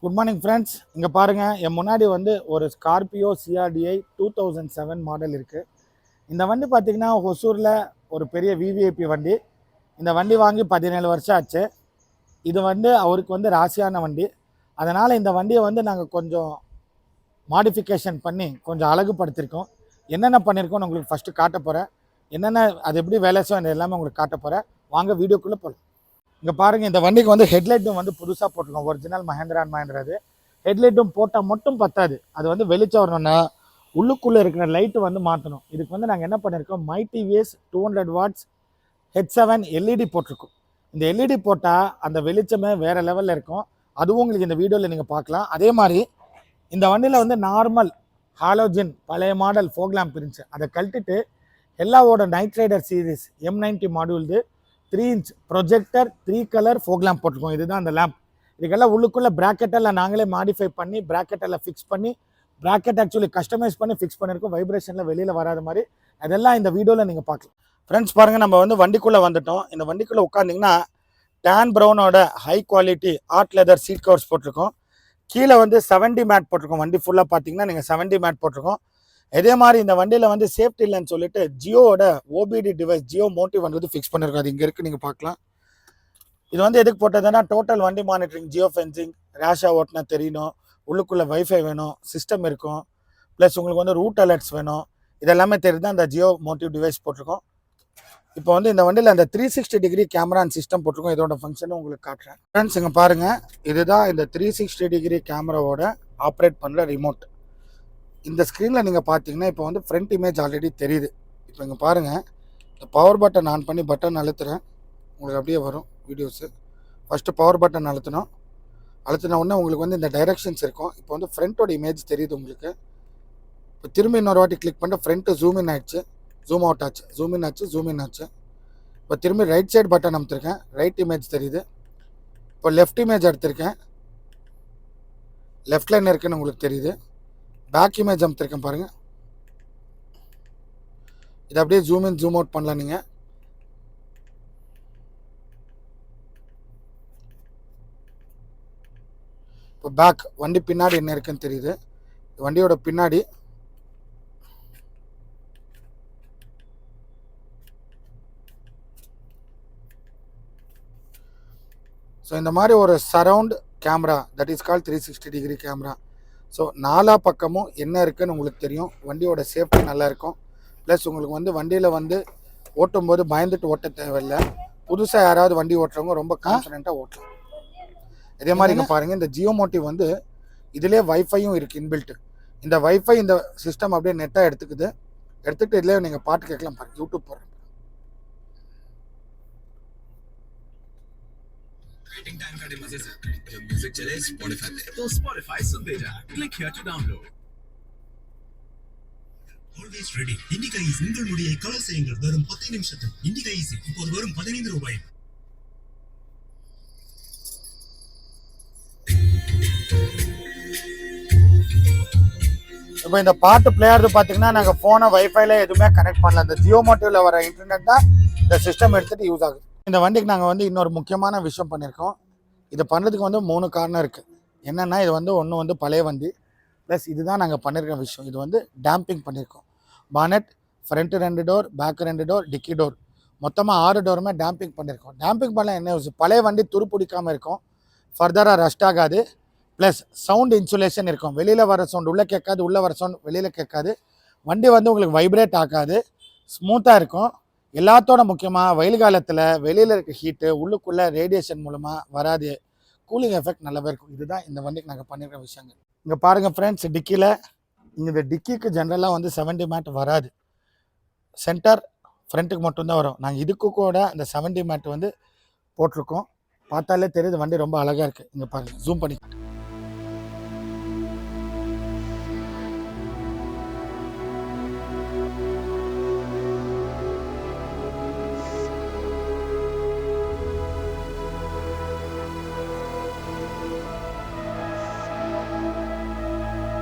Good morning friends. இங்கே பாருங்கள், என் முன்னாடி வந்து ஒரு ஸ்கார்பியோ சிஆர்டிஐ 2007 மாடல் இருக்குது. இந்த வண்டி பார்த்திங்கன்னா ஒசூரில் ஒரு பெரிய விவிஐபி வண்டி. இந்த வண்டி வாங்கி 17 வருஷம் ஆச்சு. இது வந்து அவருக்கு வந்து ராசியான வண்டி. அதனால் இந்த வண்டியை வந்து நாங்கள் கொஞ்சம் மாடிஃபிகேஷன் பண்ணி கொஞ்சம் அழகுபடுத்தியிருக்கோம். என்னென்ன பண்ணியிருக்கோன்னு உங்களுக்கு ஃபஸ்ட்டு காட்ட போகிறேன். என்னென்ன அது எப்படி வேலை செய்யும் எல்லாமே உங்களுக்கு காட்ட போகிறேன். வாங்க வீடியோக்குள்ளே போகலாம். இங்கே பாருங்கள், இந்த வண்டிக்கு வந்து ஹெட்லைட்டும் வந்து புதுசாக போட்டிருக்கோம். ஒரிஜினல் மஹேந்திரா அண்ட் மஹேந்திராது. ஹெட்லைட்டும் போட்டால் மட்டும் பத்தாது, அது வந்து வெளிச்சம் வரணும்னா உள்ளுக்குள்ளே இருக்கிற லைட்டு வந்து மாற்றணும். இதுக்கு வந்து நாங்கள் என்ன பண்ணியிருக்கோம், my TVS 200 watts H7 LED போட்டிருக்கோம். இந்த எல்இடி போட்டால் அந்த வெளிச்சமே வேறு லெவலில் இருக்கும். அதுவும் உங்களுக்கு இந்த வீடியோவில் நீங்கள் பார்க்கலாம். அதே மாதிரி இந்த வண்டியில் வந்து நார்மல் ஹாலோஜின் பழைய மாடல் ஃபோக் லேம்ப் இருந்துச்சு, அதை கழட்டிட்டு எல்லாவோட நைட் ரைடர் சீரீஸ் M90 மாடியூல்து 3 inch projector 3 colour fog lamp போட்டிருக்கோம். இதுதான் அந்த லேம்ப். இதுக்கெல்லாம் உள்ளுக்குள்ளே ப்ராக்கெட்டெல்லாம் நாங்களே மாடிஃபை பண்ணி ப்ராக்கெட்டெல்லாம் ஃபிக்ஸ் பண்ணி, ப்ராக்கெட் ஆக்சுவலி கஸ்டமைஸ் பண்ணி ஃபிக்ஸ் பண்ணியிருக்கோம். வைப்ரேஷனில் வெளியில் வராத மாதிரி அதெல்லாம் இந்த வீடியோவில் நீங்கள் பார்க்கலாம். ஃப்ரெண்ட்ஸ் பாருங்கள், நம்ம வந்து வண்டிக்குள்ளே வந்துட்டோம். இந்த வண்டிக்குள்ளே உட்காந்திங்கன்னா டேன் ப்ரௌனோட high quality art leather seat covers போட்டிருக்கோம். கீழே வந்து 70 மேட் போட்டிருக்கோம். வண்டி ஃபுல்லாக பார்த்தீங்கன்னா நீங்கள் 70 மேட் போட்டிருக்கோம். இதே மாதிரி இந்த வண்டியில் வந்து சேஃப்டி இல்லைன்னு சொல்லிட்டு ஜியோவோட ஓபிடி டிவைஸ் ஜியோ மோட்டிவ் வந்து ஃபிக்ஸ் பண்ணியிருக்கோம். அது இங்கே இருக்குது, நீங்கள் பார்க்கலாம். இது வந்து எதுக்கு போட்டதுன்னா டோட்டல் வண்டி மானிட்டரிங், ஜியோ ஃபென்சிங், ரேஷாக ஓட்டினா தெரியணும், உள்ளுக்குள்ளே வைஃபை வேணும், சிஸ்டம் இருக்கும், ப்ளஸ் உங்களுக்கு வந்து ரூட் அலர்ட்ஸ் வேணும். இதெல்லாமே தெரியுது அந்த ஜியோ மோட்டிவ் டிவைஸ் போட்டிருக்கோம். இப்போ வந்து இந்த வண்டியில் அந்த 360 டிகிரி கேமரா அண்ட் சிஸ்டம் போட்டிருக்கோம். இதோட ஃபங்க்ஷனும் உங்களுக்கு காட்டுறேன். ஃப்ரெண்ட்ஸ் இங்கே பாருங்கள், இதுதான் இந்த 360 டிகிரி கேமராவோட ஆப்ரேட் பண்ணுற ரிமோட். இந்த ஸ்க்ரீனில் நீங்கள் பார்த்தீங்கன்னா இப்போ வந்து ஃப்ரண்ட் இமேஜ் ஆல்ரெடி தெரியுது. இப்போ இங்கே பாருங்கள், இந்த பவர் பட்டன் ஆன் பண்ணி பட்டன் அழுத்துறேன், உங்களுக்கு அப்படியே வரும் வீடியோஸு. ஃபஸ்ட்டு பவர் பட்டன் அழுத்தின உடனே உங்களுக்கு வந்து இந்த டைரெக்ஷன்ஸ் இருக்கும். இப்போ வந்து ஃப்ரண்ட்டோட இமேஜ் தெரியுது உங்களுக்கு. இப்போ திரும்பி இன்னொரு வாட்டி கிளிக் பண்ணிட்டு ஃப்ரண்ட்டு ஜூம் இன் ஆகிடுச்சு, ஜூம் அவுட் ஆச்சு, ஜூம் இன் ஆச்சு, ஜூம் இன் ஆச்சு. இப்போ திரும்பி ரைட் சைடு பட்டன் அமுத்திருக்கேன், ரைட் இமேஜ் தெரியுது. இப்போ லெஃப்ட் இமேஜ் எடுத்திருக்கேன், லெஃப்டில் என்ன இருக்குன்னு உங்களுக்கு தெரியுது. பேக் இமேஜ் அமுத்திருக்கேன் பாருங்கள். இது அப்படியே ஜூம் இன் ஜூம் அவுட் பண்ணலாம் நீங்கள். இப்போ பேக் வண்டி பின்னாடி என்ன இருக்குன்னு தெரியுது. வண்டியோட பின்னாடி ஸோ இந்த மாதிரி ஒரு surround camera, that is call 360 degree camera. So நாலா பக்கமும் என்ன இருக்குதுன்னு உங்களுக்கு தெரியும். வண்டியோட சேஃப்டி நல்லாயிருக்கும். ப்ளஸ் உங்களுக்கு வந்து வண்டியில் வந்து ஓட்டும்போது பயந்துட்டு ஓட்ட தேவையில்லை. புதுசாக யாராவது வண்டி ஓட்டுறவங்க ரொம்ப கான்ஃபிடென்ட்டாக ஓட்டலாம். இதே மாதிரி இங்கே பாருங்கள், இந்த ஜியோ மோட்டிவ் வந்து இதிலே வைஃபையும் இருக்குது இன்பில்ட்டு. இந்த வைஃபை இந்த சிஸ்டம் அப்படியே நெட்டாக எடுத்துக்கிட்டு இதிலே நீங்கள் பாட்டு கேட்கலாம் பாருங்கள். யூடியூப் போடுறேன். टाइम का मजे से जब म्यूजिक चले Spotify पे तो Spotify सुनते जा. Click here to download. Always ready. Indica Easy உங்கள் முடியை கலர் செய்யுங்கள் வெறும் 10 நிமிஷத்தில். Indica Easy இப்போது வெறும் 15 ரூபாய். இப்போ இந்த பாட்டு பிளேயர் பார்த்தீங்கன்னா நாங்கள் ஃபோனை வைஃபைல எதுவுமே கனெக்ட் பண்ணல. இந்த ஜியோ மோட்டிவில் வர இன்டர்நெட் தான் இந்த சிஸ்டம் எடுத்துகிட்டு யூஸ் ஆகுது. இந்த வண்டிக்கு நாங்கள் வந்து இன்னொரு முக்கியமான விஷயம் பண்ணியிருக்கோம். இதை பண்ணுறதுக்கு வந்து 3 காரணம் இருக்குது. என்னென்னா, இது வந்து ஒன்று வந்து பழைய வண்டி, ப்ளஸ் இதுதான் நாங்கள் பண்ணியிருக்க விஷயம். இது வந்து டேம்பிங் பண்ணியிருக்கோம். Bonnet, front 2 door, back 2 door, dicky door, மொத்தமாக 6 டோருமே டேம்பிங் பண்ணியிருக்கோம். டேம்பிங் பண்ண என்ன யூஸ், பழைய வண்டி துரு பிடிக்காமல் இருக்கும், ஃபர்தராக ரஸ்ட் ஆகாது, ப்ளஸ் சவுண்ட் இன்சுலேஷன் இருக்கும். வெளியில் வர சவுண்ட் உள்ளே கேட்காது, உள்ளே வர சவுண்ட் வெளியில் கேட்காது. வண்டி வந்து உங்களுக்கு வைப்ரேட் ஆகாது, ஸ்மூத்தாக இருக்கும். எல்லாத்தோட முக்கியமாக வெயில் காலத்தில் வெளியில் இருக்க ஹீட்டு உள்ளுக்குள்ளே ரேடியேஷன் மூலமாக வராது, கூலிங் எஃபெக்ட் நல்லாவே இருக்கும். இதுதான் இந்த வண்டிக்கு நாங்கள் பண்ணியிருக்க விஷயங்கள். இங்கே பாருங்கள் ஃப்ரெண்ட்ஸ், டிக்கியில் இந்த டிக்கிக்கு ஜென்ரலாக வந்து 70 மேட் வராது, சென்டர் ஃப்ரண்ட்டுக்கு மட்டும்தான் வரும். நாங்கள் இதுக்கு கூட அந்த 70 மேட் வந்து போட்டிருக்கோம். பார்த்தாலே தெரியுது வண்டி ரொம்ப அழகாக இருக்குது. இங்கே பாருங்கள், ஜூம் பண்ணி.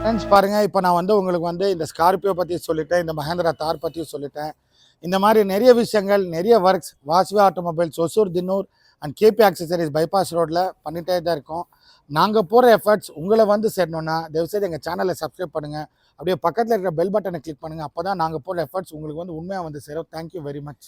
ஃப்ரெண்ட்ஸ் பாருங்கள், இப்போ நான் வந்து உங்களுக்கு வந்து இந்த ஸ்கார்பியோ பற்றி சொல்லிட்டேன், இந்த மஹேந்திரா தார் பற்றியும் சொல்லிட்டேன். இந்த மாதிரி நிறைய விஷயங்கள், நிறைய works Vasvi automobiles Hosur, Thinnur and KP accessories bypass ரோட்டில் பண்ணிகிட்டே தான் இருக்கும். நாங்கள் போகிற எஃபர்ட்ஸ் உங்களை வந்து சேரணுன்னா தயவுசெய்து எங்கள் சேனலை சப்ஸ்கிரைப் பண்ணுங்கள். அப்படியே பக்கத்தில் இருக்கிற பெல் பட்டனை கிளிக் பண்ணுங்கள். அப்போ தான் நாங்கள் போகிற எஃபர்ட்ஸ் உங்களுக்கு வந்து உண்மையாக வந்து சேரும். Thank you very much.